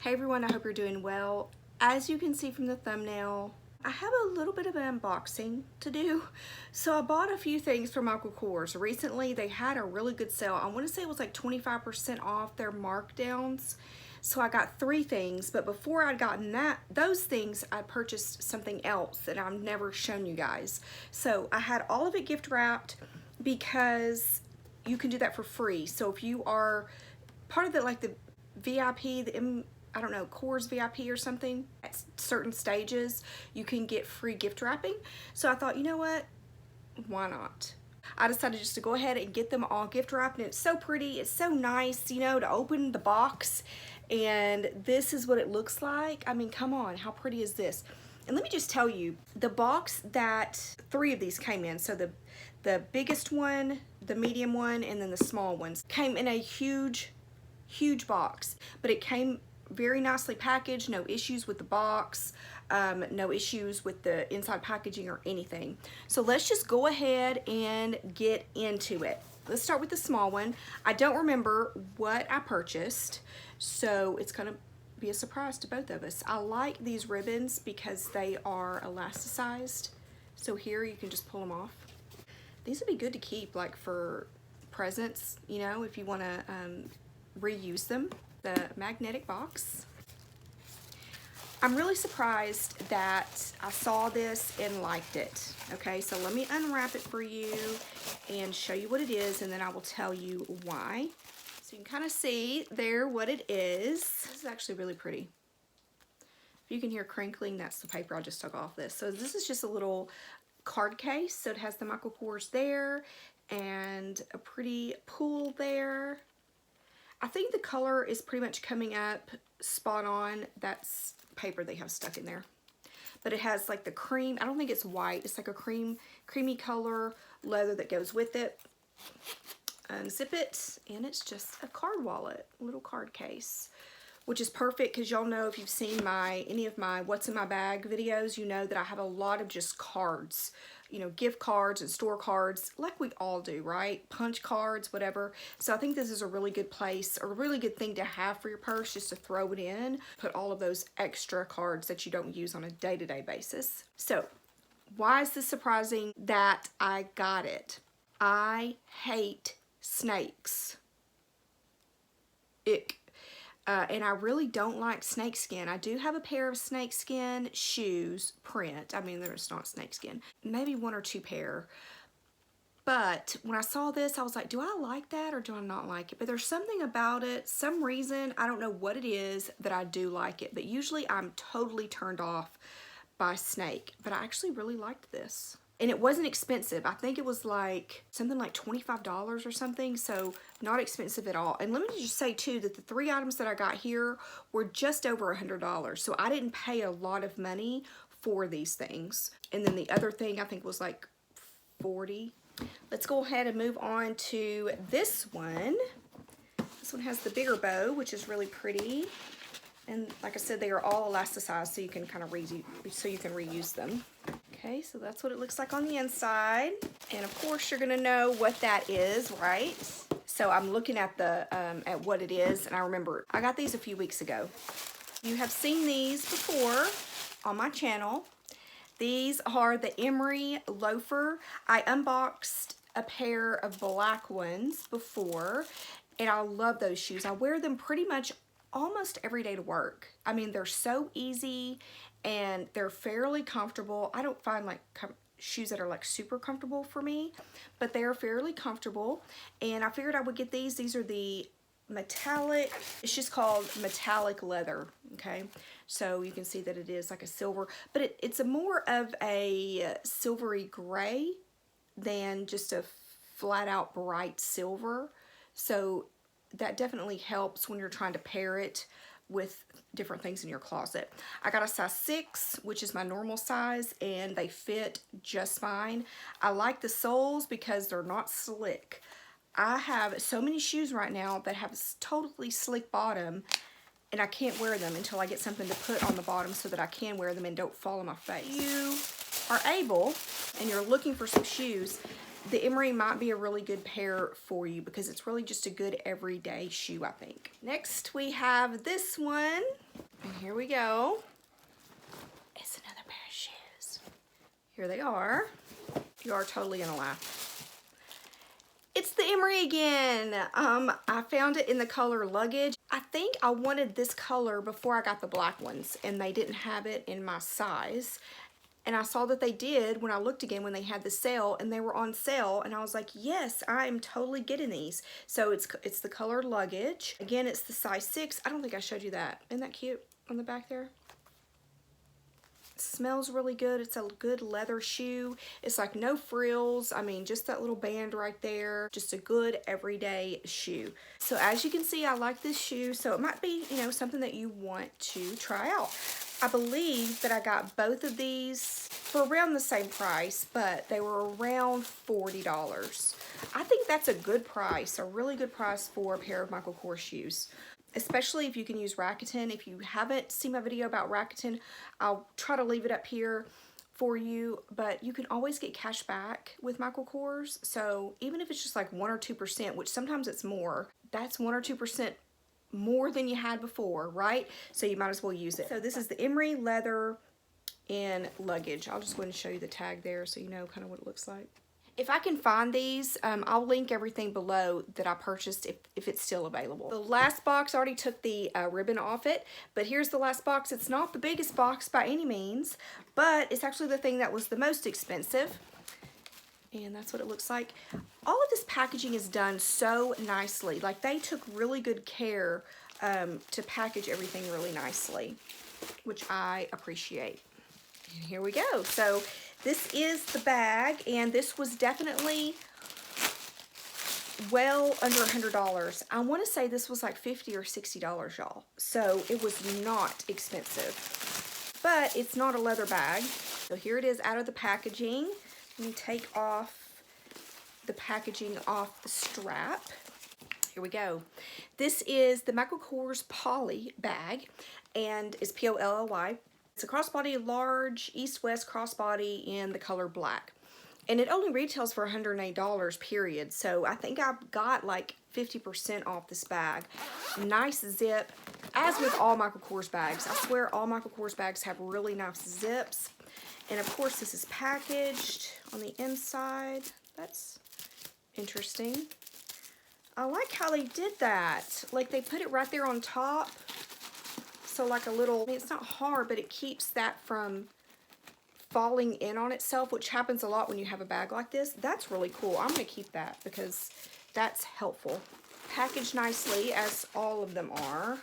Hey everyone, I hope you're doing well. As you can see from the thumbnail, I have a little bit of an unboxing to do. So I bought a few things from KORS. Recently they had a really good sale. I want to say it was like 25% off their markdowns. So I got 3 things, but before I'd gotten those things, I purchased something else that I've never shown you guys. So I had all of it gift wrapped because you can do that for free. So if you are part of the VIP, I don't know, KORS VIP or something, at certain stages, you can get free gift wrapping. So I thought, you know what? Why not? I decided just to go ahead and get them all gift wrapped, and it's so pretty. It's so nice, you know, to open the box, and this is what it looks like. I mean, come on, how pretty is this? And let me just tell you, the box that 3 of these came in, so the biggest one, the medium one, and then the small ones, came in a huge box, but it came very nicely packaged. No issues with the box, no issues with the inside packaging or anything. So let's just go ahead and get into it. Let's start with the small one. I don't remember what I purchased, so it's gonna be a surprise to both of us. I like these ribbons because they are elasticized, so here you can just pull them off. These would be good to keep, like, for presents, you know, if you want to reuse them. The magnetic box. I'm really surprised that I saw this and liked it. Okay, so let me unwrap it for you and show you what it is, and then I will tell you why. So you can kind of see there what it is. This is actually really pretty. If you can hear crinkling, that's the paper I just took off this. So this is just a little card case. So it has the KORS there and a pretty pool there. I think the color is pretty much coming up spot on. That's paper they have stuck in there. But it has like the cream, I don't think it's white, it's like a creamy color leather that goes with it. Unzip it, and it's just a card wallet, a little card case, which is perfect because y'all know, if you've seen any of my What's in My Bag videos, you know that I have a lot of just cards. You know, gift cards and store cards, like we all do, right? Punch cards, whatever. So I think this is a really good place, or a really good thing to have for your purse, just to throw it in, put all of those extra cards that you don't use on a day-to-day basis. So why is this surprising that I got it? I hate snakes. Ick. And I really don't like snake skin. I do have a pair of snake skin shoes, print. I mean, there's not snake skin. Maybe 1 or 2 pair. But when I saw this, I was like, do I like that or do I not like it? But there's something about it, some reason, I don't know what it is, that I do like it. But usually I'm totally turned off by snake. But I actually really liked this. And it wasn't expensive. I think it was like something like $25 or something, so not expensive at all. And let me just say too that the 3 items that I got here were just over $100, so I didn't pay a lot of money for these things. And then the other thing I think was like $40. Let's go ahead and move on to this one. This one has the bigger bow, which is really pretty. And like I said, they are all elasticized, so you can kind of reuse them. Okay, so that's what it looks like on the inside. And of course, you're gonna know what that is, right? So I'm looking at at what it is, and I remember I got these a few weeks ago. You have seen these before on my channel. These are the Emery Loafer. I unboxed a pair of black ones before, and I love those shoes. I wear them pretty much almost every day to work. I mean, they're so easy and they're fairly comfortable. I don't find like shoes that are like super comfortable for me, but they are fairly comfortable. And I figured I would get these. These are the metallic, it's just called metallic leather, okay? So you can see that it is like a silver, but it's a more of a silvery gray than just a flat out bright silver. So that definitely helps when you're trying to pair it with different things in your closet. I got a size 6, which is my normal size, and they fit just fine. I like the soles because they're not slick. I have so many shoes right now that have a totally slick bottom, and I can't wear them until I get something to put on the bottom so that I can wear them and don't fall on my face. If you are able and you're looking for some shoes, the Emery might be a really good pair for you because it's really just a good everyday shoe, I think. Next, we have this one. Here we go. It's another pair of shoes. Here they are. You are totally gonna laugh. It's the Emery again. I found it in the color Luggage. I think I wanted this color before I got the black ones, and they didn't have it in my size. And I saw that they did when I looked again when they had the sale, and they were on sale, and I was like, yes, I'm totally getting these. So it's the color Luggage. Again, it's the size 6. I don't think I showed you that. Isn't that cute on the back there? It smells really good. It's a good leather shoe. It's like no frills. I mean, just that little band right there. Just a good everyday shoe. So as you can see, I like this shoe. So it might be, you know, something that you want to try out. I believe that I got both of these for around the same price, but they were around $40. I think that's a good price, a really good price for a pair of Michael Kors shoes, especially if you can use Rakuten. If you haven't seen my video about Rakuten, I'll try to leave it up here for you, but you can always get cash back with Michael Kors. So even if it's just like 1 or 2%, which sometimes it's more, that's 1 or 2% more than you had before, right? So you might as well use it. So this is the Emery leather in Luggage. I'll just go ahead and show you the tag there so you know kind of what it looks like. If I can find these, I'll link everything below that I purchased if it's still available. The last box, I already took the ribbon off it, but here's the last box. It's not the biggest box by any means, but it's actually the thing that was the most expensive. And that's what it looks like. All of this packaging is done so nicely. Like, they took really good care to package everything really nicely, which I appreciate. And here we go. So this is the bag, and this was definitely well under $100. I want to say this was like $50 or $60, y'all. So it was not expensive, but it's not a leather bag. So here it is out of the packaging. Let me take off the packaging off the strap. Here we go. This is the Michael Kors Poly bag, and it's P-O-L-L-Y. It's a crossbody large east-west crossbody in the color black. And it only retails for $108, period. So I think I got like 50% off this bag. Nice zip, as with all Michael Kors bags. I swear all Michael Kors bags have really nice zips. And of course, this is packaged on the inside. That's interesting. I like how they did that. Like, they put it right there on top. So like a little, I mean, it's not hard, but it keeps that from falling in on itself, which happens a lot when you have a bag like this. That's really cool. I'm going to keep that because that's helpful. Packaged nicely, as all of them are.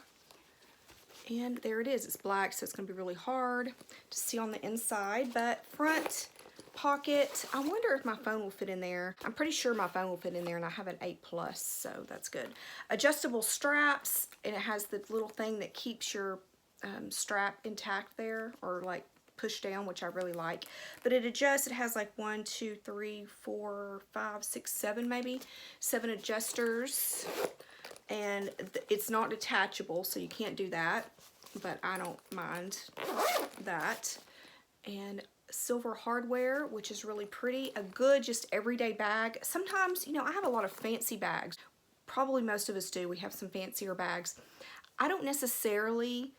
And there it is. It's black, so it's going to be really hard to see on the inside. But front pocket, I wonder if my phone will fit in there. I'm pretty sure my phone will fit in there, and I have an 8 Plus, so that's good. Adjustable straps, and it has the little thing that keeps your strap intact there, or like push down, which I really like. But it adjusts. It has like 1, 2, 3, 4, 5, 6, 7 maybe. 7 adjusters. And it's not detachable, so you can't do that, but I don't mind that. And silver hardware, which is really pretty. A good, just everyday bag. Sometimes, you know, I have a lot of fancy bags. Probably most of us do. We have some fancier bags. I don't necessarily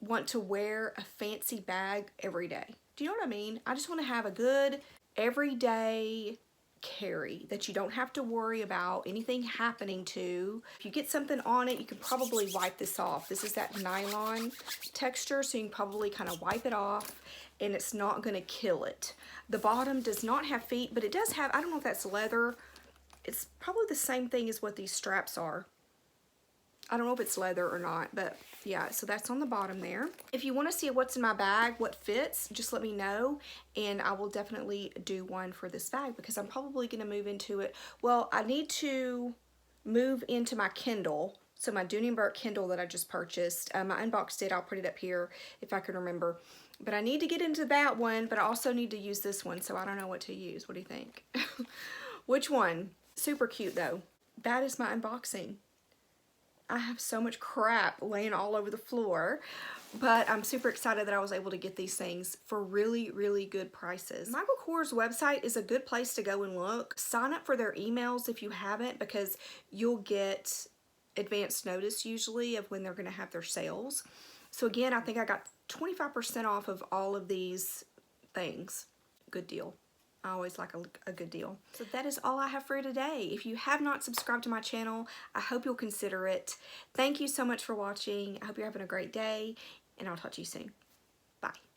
want to wear a fancy bag every day. Do you know what I mean? I just want to have a good, everyday carry that you don't have to worry about anything happening to. If you get something on it, you can probably wipe this off. This is that nylon texture, so you can probably kind of wipe it off and it's not going to kill it. The bottom does not have feet, but it does have, I don't know if that's leather. It's probably the same thing as what these straps are. I don't know if it's leather or not, but yeah, so that's on the bottom there. If you want to see what's in my bag, what fits, just let me know, and I will definitely do one for this bag because I'm probably going to move into it. Well, I need to move into my Kindle, so my Dooney & Burke Kindle that I just purchased. I unboxed it. I'll put it up here if I can remember. But I need to get into that one, but I also need to use this one, so I don't know what to use. What do you think? Which one? Super cute, though. That is my unboxing. I have so much crap laying all over the floor, but I'm super excited that I was able to get these things for really, really good prices. Michael Kors website is a good place to go and look. Sign up for their emails if you haven't, because you'll get advance notice usually of when they're going to have their sales. So again, I think I got 25% off of all of these things. Good deal. I always like a good deal. So that is all I have for you today. If you have not subscribed to my channel, I hope you'll consider it. Thank you so much for watching. I hope you're having a great day, and I'll talk to you soon. Bye.